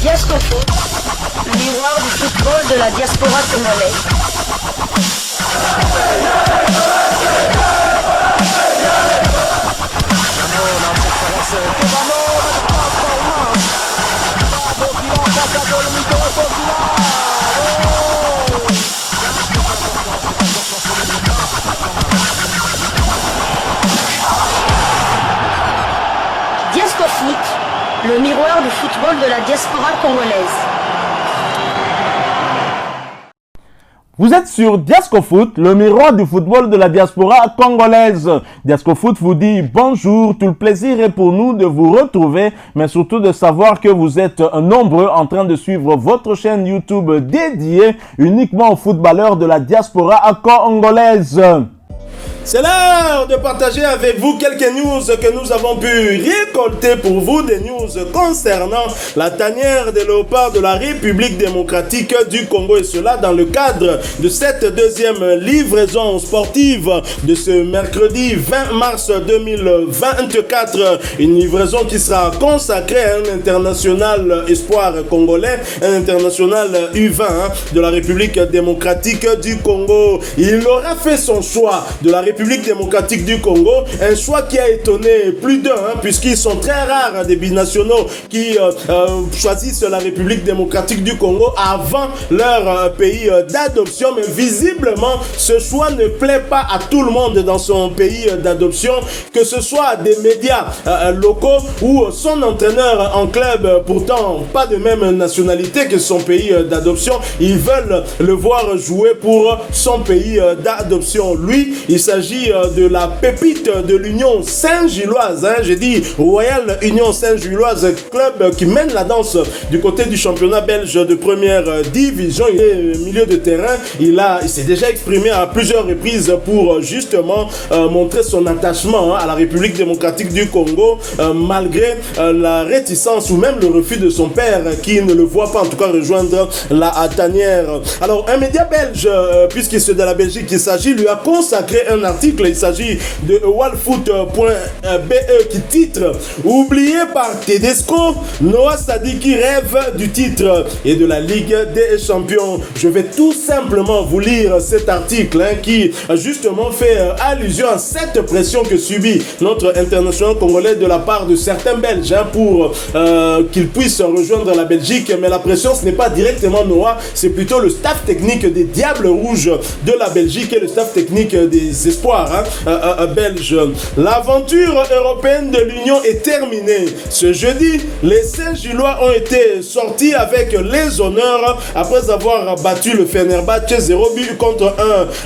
Diascofoot, le miroir du football de la diaspora congolaise. Diascofoot, le miroir du football de la diaspora congolaise. Vous êtes sur Diascofoot, le miroir du football de la diaspora congolaise. Diascofoot vous dit bonjour, tout le plaisir est pour nous de vous retrouver, mais surtout de savoir que vous êtes nombreux en train de suivre votre chaîne YouTube dédiée uniquement aux footballeurs de la diaspora congolaise. C'est l'heure de partager avec vous quelques news que nous avons pu récolter pour vous, des news concernant la tanière des léopards de la République démocratique du Congo, et cela dans le cadre de cette deuxième livraison sportive de ce mercredi 20 mars 2024, une livraison qui sera consacrée à un international espoir congolais, un international U20 de la République démocratique du Congo. Il aura fait son choix de la République démocratique du Congo, un choix qui a étonné plus d'un, puisqu'ils sont très rares des binationaux qui choisissent la République démocratique du Congo avant leur pays d'adoption. Mais visiblement, ce choix ne plaît pas à tout le monde dans son pays d'adoption, que ce soit des médias locaux ou son entraîneur en club, pourtant pas de même nationalité que son pays d'adoption. Ils veulent le voir jouer pour son pays d'adoption. Lui, il s'agit de la pépite de l'Union Saint-Gilloise, j'ai dit Royal Union Saint-Gilloise, club qui mène la danse du côté du championnat belge de première division. Il est milieu de terrain, il s'est déjà exprimé à plusieurs reprises pour justement montrer son attachement à la République démocratique du Congo, malgré la réticence ou même le refus de son père qui ne le voit pas en tout cas rejoindre la tanière. Alors un média belge, puisqu'il est de la Belgique qu'il s'agit, lui a consacré un article. Il s'agit de wallfoot.be qui titre « Oublié par Tedesco, Noah Sadiki rêve du titre et de la Ligue des Champions ». Je vais tout simplement vous lire cet article qui justement fait allusion à cette pression que subit notre international congolais de la part de certains Belges pour qu'il puisse rejoindre la Belgique. Mais la pression, ce n'est pas directement Noah, c'est plutôt le staff technique des Diables Rouges de la Belgique et le staff technique des Espoirs belge. L'aventure européenne de l'Union est terminée. Ce jeudi, les Saint-Gillois ont été sortis avec les honneurs après avoir battu le Fenerbahçe 0 but contre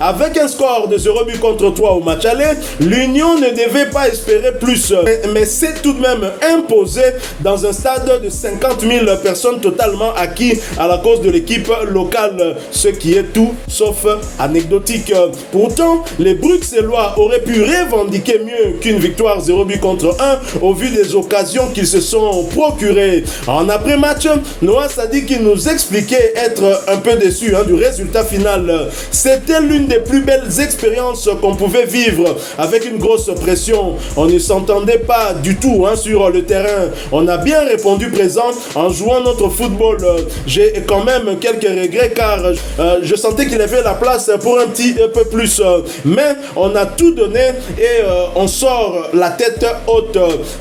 1. Avec un score de 0 but contre 3 au match aller, l'Union ne devait pas espérer plus. Mais c'est tout de même imposé dans un stade de 50 000 personnes totalement acquis à la cause de l'équipe locale, ce qui est tout sauf anecdotique. Pourtant, les Bruxellois auraient pu revendiquer mieux qu'une victoire 0 but contre 1 au vu des occasions qu'ils se sont procurées. En après-match, Noah Sadiki nous expliquait être un peu déçu du résultat final. C'était l'une des plus belles expériences qu'on pouvait vivre avec une grosse pression. On ne s'entendait pas du tout sur le terrain. On a bien répondu présent en jouant notre football. J'ai quand même quelques regrets car je sentais qu'il avait la place pour un petit peu plus. Mais on a tout donné et on sort la tête haute.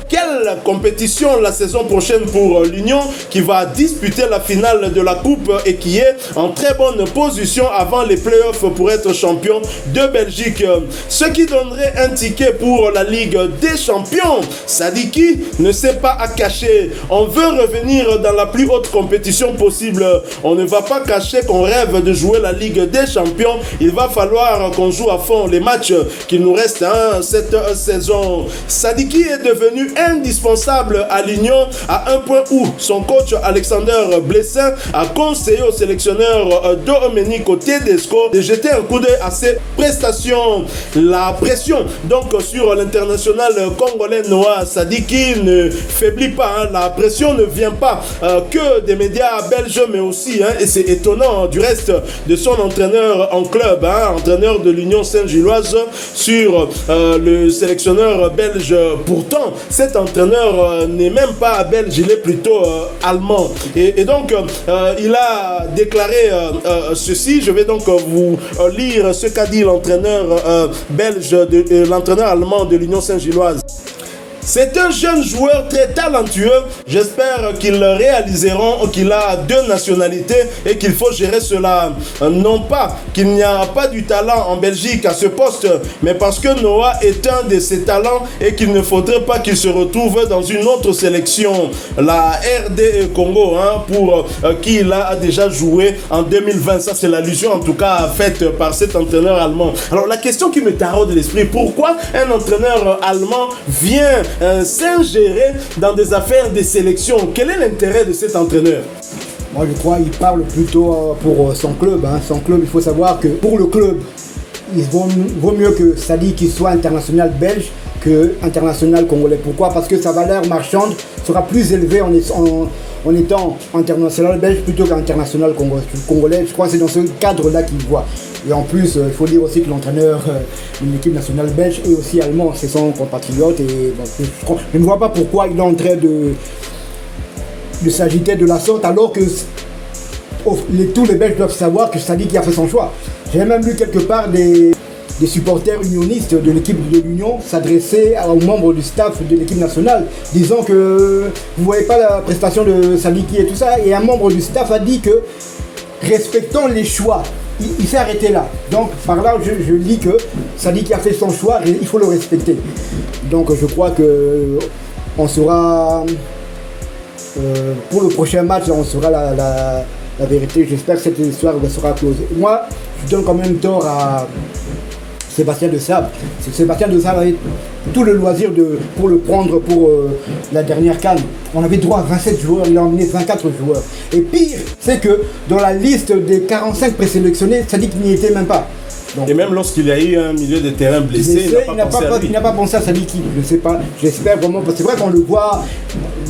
Quelle compétition la saison prochaine pour l'Union qui va disputer la finale de la Coupe et qui est en très bonne position avant les playoffs pour être champion de Belgique. Ce qui donnerait un ticket pour la Ligue des Champions. Sadiki ne sait pas à cacher. On veut revenir dans la plus haute compétition possible. On ne va pas cacher qu'on rêve de jouer la Ligue des Champions. Il va falloir qu'on joue à fond les matchs qu'il nous reste cette saison. Sadiki est devenu indispensable à l'Union à un point où son coach Alexander Blessin a conseillé au sélectionneur Domenico Tedesco de jeter un coup d'œil à ses prestations. La pression donc sur l'international congolais Noah Sadiki ne faiblit pas. La pression ne vient pas que des médias belges, mais aussi, et c'est étonnant du reste, de son entraîneur en club, entraîneur de l'Union Saint-Gilloise, chose sur le sélectionneur belge. Pourtant, cet entraîneur n'est même pas belge, il est plutôt allemand. Et donc, il a déclaré ceci. Je vais donc vous lire ce qu'a dit l'entraîneur belge, l'entraîneur allemand de l'Union Saint-Gilloise. C'est un jeune joueur très talentueux. J'espère qu'ils réaliseront qu'il a 2 nationalités et qu'il faut gérer cela. Non pas qu'il n'y a pas du talent en Belgique à ce poste, mais parce que Noah est un de ses talents et qu'il ne faudrait pas qu'il se retrouve dans une autre sélection, la RD Congo, pour qui il a déjà joué en 2020. Ça, c'est l'allusion en tout cas faite par cet entraîneur allemand. Alors la question qui me taraude l'esprit, pourquoi un entraîneur allemand vient s'ingérer dans des affaires de sélection? Quel est l'intérêt de cet entraîneur? Moi je crois qu'il parle plutôt pour son club. Son club, il faut savoir que pour le club, il vaut mieux que Sadi qu'il soit international belge que international congolais. Pourquoi? Parce que sa valeur marchande sera plus élevée en étant international belge plutôt qu'international congolais. Je crois que c'est dans ce cadre-là qu'il voit. Et en plus, il faut dire aussi que l'entraîneur de l'équipe nationale belge est aussi allemand, c'est son compatriote. Et bon, je ne vois pas pourquoi il est en train de s'agiter de la sorte, alors que tous les Belges doivent savoir que c'est Sadi qui a fait son choix. J'ai même lu quelque part des supporters unionistes de l'équipe de l'Union s'adresser aux membres du staff de l'équipe nationale, disant que vous ne voyez pas la prestation de Sadiki et tout ça. Et un membre du staff a dit que respectons les choix. Il s'est arrêté là. Donc par là, je dis que Sadiki a fait son choix, il faut le respecter. Donc je crois que on sera pour le prochain match, on saura la vérité. J'espère que cette histoire sera close. Moi, je donne quand même tort à Sébastien de Sable. Sébastien de Sable avait tout le loisir pour le prendre pour la dernière CAN. On avait droit à 27 joueurs, il a emmené 24 joueurs. Et pire, c'est que dans la liste des 45 présélectionnés, ça dit qu'il n'y était même pas. Donc, et même lorsqu'il y a eu un milieu de terrain blessé, il n'a pas pensé à Sadiki. Je ne sais pas, j'espère vraiment, parce que c'est vrai qu'on le voit,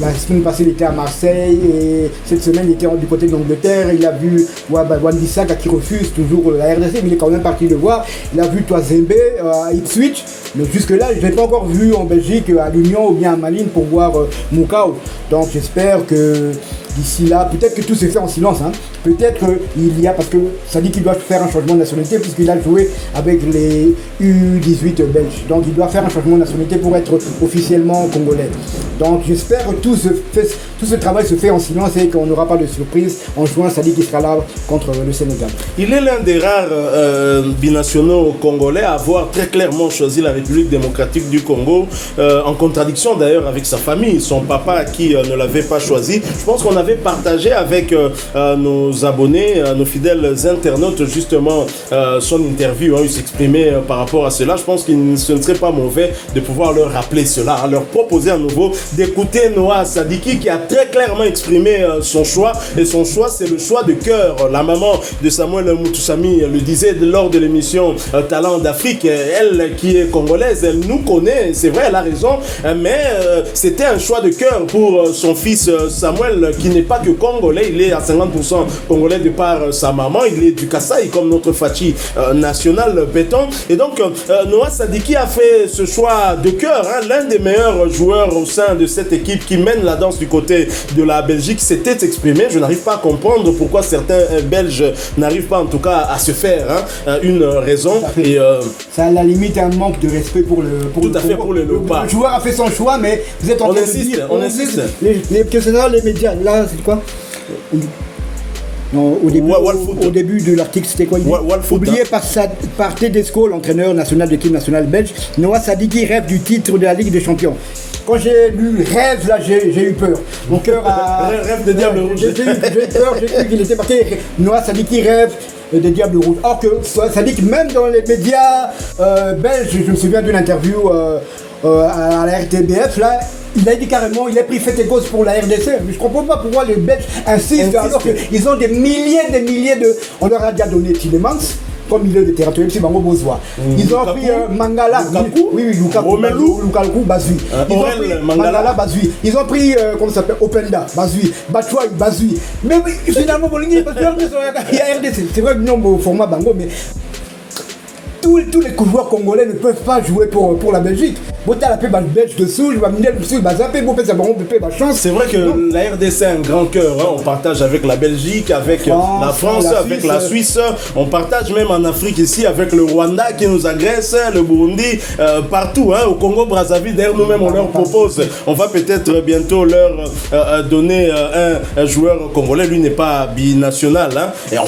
la semaine passée il était à Marseille, et cette semaine il était du côté de l'Angleterre, il a vu Wan-Bissaka qui refuse toujours la RDC, mais il est quand même parti le voir. Il a vu Toazembe à Ipswich, mais jusque là je ne l'ai pas encore vu en Belgique, à l'Union ou bien à Malines pour voir Moukao. Donc j'espère que d'ici là, peut-être que tout se fait en silence, peut-être qu'il y a, parce que ça dit qu'il doit faire un changement de nationalité puisqu'il a joué avec les U18 belges. Donc il doit faire un changement de nationalité pour être officiellement congolais. Donc j'espère que tout ce travail se fait en silence et qu'on n'aura pas de surprise en juin. Ça dit qu'il sera là contre le Sénégal. Il est l'un des rares binationaux congolais à avoir très clairement choisi la République démocratique du Congo, en contradiction d'ailleurs avec sa famille, son papa qui ne l'avait pas choisi. Je pense qu'on avait partagé avec nos abonnés, nos fidèles internautes justement son interview, il s'exprimait par rapport à cela. Je pense que ce ne serait pas mauvais de pouvoir leur rappeler cela, leur proposer à nouveau d'écouter Noah Sadiki qui a très clairement exprimé son choix, et son choix c'est le choix de cœur. La maman de Samuel Moutoussamy le disait lors de l'émission Talent d'Afrique, elle qui est congolaise, elle nous connaît, c'est vrai, elle a raison, mais c'était un choix de cœur pour son fils Samuel qui n'est pas que congolais, il est à 50% congolais de par sa maman, il est du Kasaï comme notre Fachi national béton. Et donc Noah Sadiki a fait ce choix de cœur, l'un des meilleurs joueurs au sein de cette équipe qui mène la danse du côté de la Belgique s'était exprimé. Je n'arrive pas à comprendre pourquoi certains Belges n'arrivent pas en tout cas à se faire une raison. Et ça à la limite un manque de respect pour le Léopard. Le joueur a fait son choix, mais vous êtes en train de dire on insiste. Les médias, là c'est quoi? Non, au début de l'article, c'était quoi? Oublié par Tedesco, l'entraîneur national de l'équipe nationale belge, Noah Sadiki rêve du titre de la Ligue des Champions. Quand j'ai lu rêve, là, j'ai eu peur. Mon cœur a... rêve de Diable Rouge. J'ai eu peur, j'ai cru qu'il était parti. Noah Sadiki rêve des Diables Rouges. Or que Sadiki, même dans les médias belges, je me souviens d'une interview à la RTBF, là, il a dit carrément, il a pris fait et cause pour la RDC. Mais je ne comprends pas pourquoi les Belges insistent alors qu'ils ont des milliers de... On leur a déjà donné Tillemans comme milieu de terrain, ils ont pris Mangala, Lukaku, Bazui. Ils ont pris Mangala, Bazui. Ils ont pris, comment ça s'appelle, Openda, Bazui. Batshuayi, Bazui. Mais finalement, parce qu'il y a RDC. C'est vrai que nous, au format Bango, mais tous les joueurs congolais ne peuvent pas jouer pour la Belgique. Bota la paix belge dessous, je vais amener le dessous, bah zapper, bon, ça baron, bah chance. C'est vrai que la RDC a un grand cœur, hein. On partage avec la Belgique, avec la France, avec la Suisse, on partage même en Afrique ici avec le Rwanda qui nous agresse, le Burundi, partout, hein. Au Congo Brazzaville, d'ailleurs nous-mêmes on leur propose, on va peut-être bientôt leur donner un joueur congolais, lui n'est pas binational, hein. Et on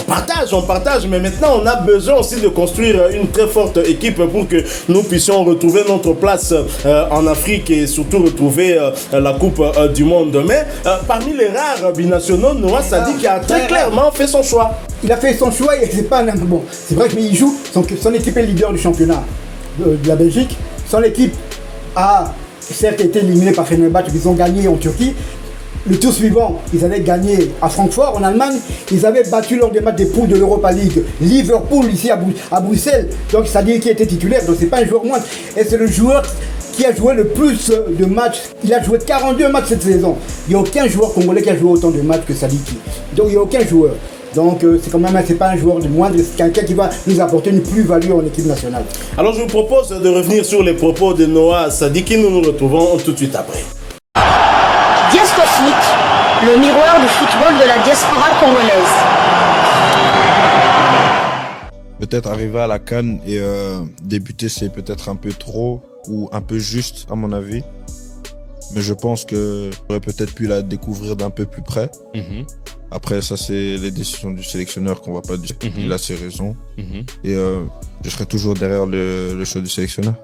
partage, mais maintenant on a besoin aussi de construire une très forte équipe pour que nous puissions retrouver notre place en Afrique et surtout retrouver la Coupe du Monde. Mais parmi les rares binationaux, Noah Sadik a très clairement fait son choix. Il a fait son choix et c'est pas n'importe bon. C'est vrai qu'il joue, son équipe est leader du championnat de la Belgique. Son équipe a certes été éliminée par Fenerbahçe, ils ont gagné en Turquie. Le tour suivant, ils avaient gagné à Francfort, en Allemagne. Ils avaient battu lors des matchs des poules de l'Europa League Liverpool, ici à Bruxelles. Donc, c'est-à-dire qu'il était titulaire, donc c'est pas un joueur moindre. Et c'est le joueur qui a joué le plus de matchs. Il a joué 42 matchs cette saison. Il n'y a aucun joueur congolais qui a joué autant de matchs que Sadiki. Donc, il n'y a aucun joueur. Donc c'est quand même, c'est pas un joueur de moindre, c'est quelqu'un qui va nous apporter une plus-value en équipe nationale. Alors je vous propose de revenir sur les propos de Noah Sadiki. Nous nous retrouvons tout de suite après. Diasko Foot, le miroir du football de la diaspora congolaise. Peut-être arriver à la CAN et débuter, c'est peut-être un peu trop ou un peu juste à mon avis. Mais je pense que j'aurais peut-être pu la découvrir d'un peu plus près. Après, ça, c'est les décisions du sélectionneur qu'on va pas dire. Il a ses raisons. Et je serai toujours derrière le choix du sélectionneur.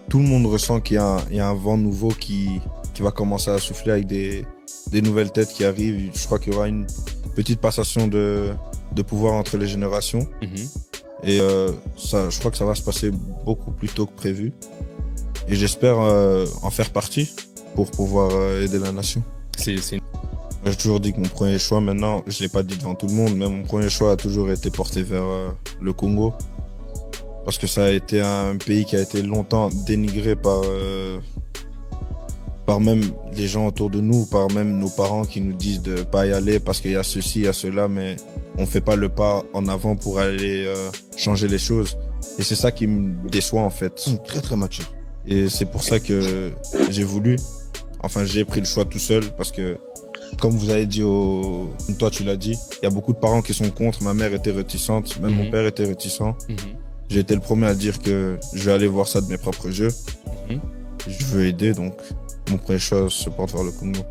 Tout le monde ressent qu'il y a un vent nouveau qui va commencer à souffler avec des nouvelles têtes qui arrivent. Je crois qu'il y aura une petite passation de pouvoir entre les générations. Et ça, je crois que ça va se passer beaucoup plus tôt que prévu. Et j'espère en faire partie pour pouvoir aider la nation. J'ai toujours dit que mon premier choix, maintenant, je ne l'ai pas dit devant tout le monde, mais mon premier choix a toujours été porté vers le Congo. Parce que ça a été un pays qui a été longtemps dénigré par même les gens autour de nous, par même nos parents qui nous disent de pas y aller parce qu'il y a ceci, il y a cela, mais on fait pas le pas en avant pour aller changer les choses. Et c'est ça qui me déçoit en fait. Ils sont très très matchés. Et c'est pour ça que j'ai pris le choix tout seul parce que comme vous avez dit, toi tu l'as dit, il y a beaucoup de parents qui sont contre. Ma mère était réticente, même mon père était réticent. J'ai été le premier à dire que je vais aller voir ça de mes propres yeux. Je veux aider, donc mon premier choix se porte vers le Congo.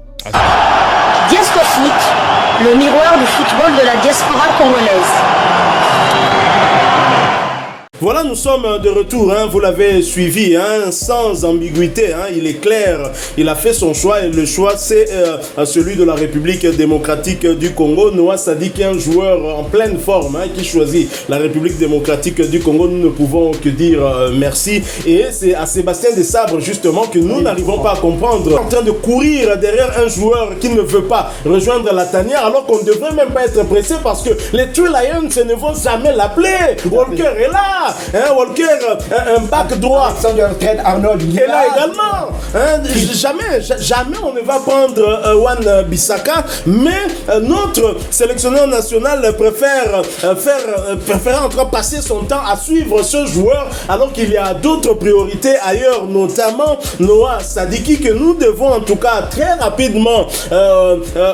Diasko Foot, le miroir du football de la diaspora congolaise. Voilà, nous sommes de retour, hein, vous l'avez suivi, hein, sans ambiguïté, hein, il est clair, il a fait son choix et le choix c'est celui de la République démocratique du Congo. Noah Sadik est un joueur en pleine forme hein, qui choisit la République démocratique du Congo. Nous ne pouvons que dire merci et c'est à Sébastien Desabre justement que nous n'arrivons pas à comprendre. En train de courir derrière un joueur qui ne veut pas rejoindre la tanière alors qu'on ne devrait même pas être pressé parce que les Three Lions ne vont jamais l'appeler. Walker est là. Hein, Walker, un back droit. Alexander Arnold, il est là également. Hein, jamais on ne va prendre Wan Bissaka, mais notre sélectionneur national préfère en tout cas passer son temps à suivre ce joueur alors qu'il y a d'autres priorités ailleurs, notamment Noah Sadiki, que nous devons en tout cas très rapidement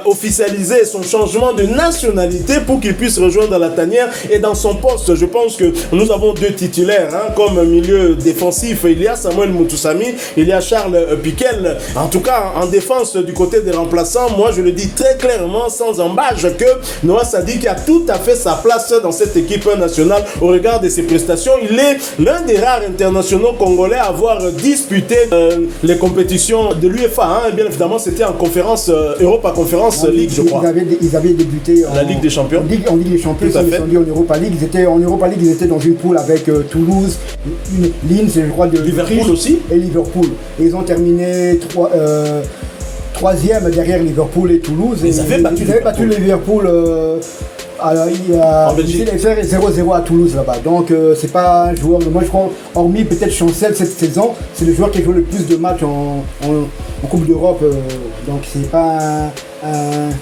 officialiser son changement de nationalité pour qu'il puisse rejoindre la tanière et dans son poste. Je pense que nous avons deux titulaires hein, comme milieu défensif. Il y a Samuel Mutusami, il y a Charles Piquel. En tout cas, en défense du côté des remplaçants, moi je le dis très clairement, sans embâche, que Noah Sadik a tout à fait sa place dans cette équipe nationale au regard de ses prestations. Il est l'un des rares internationaux congolais à avoir disputé les compétitions de l'UEFA. Hein. Bien évidemment, c'était en conférence Europa Conference League, je crois. Ils avaient débuté la Ligue des Champions. En Ligue des Champions, ils sont dit en Europa League. En Europa League, ils étaient dans une poule avec Toulouse, Linz, je crois, de Liverpool aussi. Et Liverpool. Et ils ont terminé troisième derrière Liverpool et Toulouse. Ils avaient battu Liverpool. En Belgique. Il a fait 0-0 à Toulouse là-bas. Donc c'est pas un joueur. Moi je crois, hormis peut-être Chancel cette saison, c'est le joueur qui a joué le plus de matchs en Coupe d'Europe. Donc c'est pas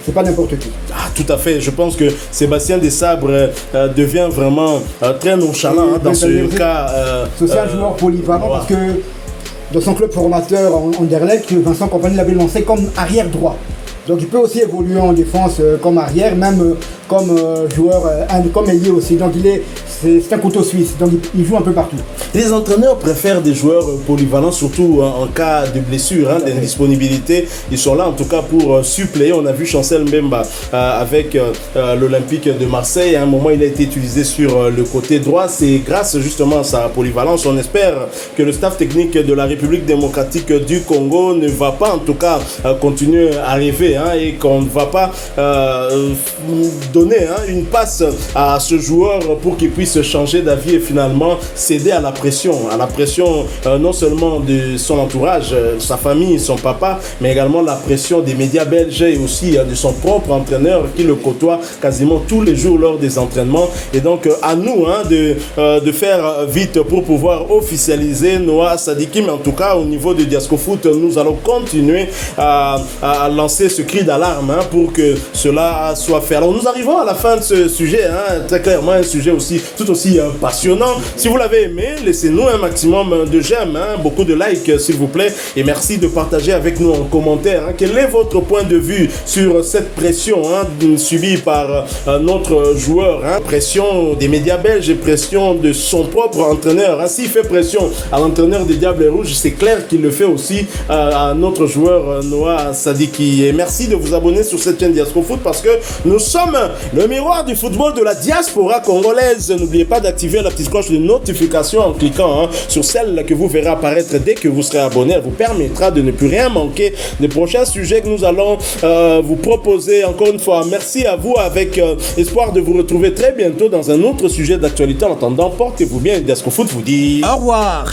c'est pas n'importe qui. Ah, tout à fait. Je pense que Sébastien Desabre devient vraiment très nonchalant dans ce cas. C'est un joueur polyvalent parce que dans son club formateur en Anderlecht, Vincent Kompany l'avait lancé comme arrière droit. Donc il peut aussi évoluer en défense comme arrière, même comme joueur, comme ailier aussi. Donc c'est un couteau suisse, donc il joue un peu partout. Les entraîneurs préfèrent des joueurs polyvalents, surtout en cas de blessure, d'indisponibilité. Ils sont là en tout cas pour suppléer. On a vu Chancel Mbemba avec l'Olympique de Marseille. À un moment, il a été utilisé sur le côté droit. C'est grâce justement à sa polyvalence. On espère que le staff technique de la République démocratique du Congo ne va pas en tout cas continuer à rêver et qu'on ne va pas donner une passe à ce joueur pour qu'il puisse changer d'avis et finalement céder à la pression non seulement de son entourage, sa famille, son papa, mais également la pression des médias belges et aussi de son propre entraîneur qui le côtoie quasiment tous les jours lors des entraînements. Et donc à nous de faire vite pour pouvoir officialiser Noah Sadiki, mais en tout cas au niveau de Diasco Foot, nous allons continuer à lancer ce cri d'alarme pour que cela soit fait. Alors nous arrivons à la fin de ce sujet, très clairement un sujet tout aussi passionnant. Si vous l'avez aimé, laissez-nous un maximum de j'aime, beaucoup de likes s'il vous plaît, et merci de partager avec nous en commentaire quel est votre point de vue sur cette pression subie par notre joueur, pression des médias belges et pression de son propre entraîneur. S'il fait pression à l'entraîneur des Diables Rouges, c'est clair qu'il le fait aussi à notre joueur Noah Sadiki. Et merci de vous abonner sur cette chaîne Diasco Foot parce que nous sommes le miroir du football de la diaspora congolaise. N'oubliez pas d'activer la petite cloche de notification en cliquant sur celle que vous verrez apparaître dès que vous serez abonné. Elle vous permettra de ne plus rien manquer des prochains sujets que nous allons vous proposer. Encore une fois, merci à vous avec espoir de vous retrouver très bientôt dans un autre sujet d'actualité. En attendant, portez-vous bien. Diasco Foot vous dit au revoir.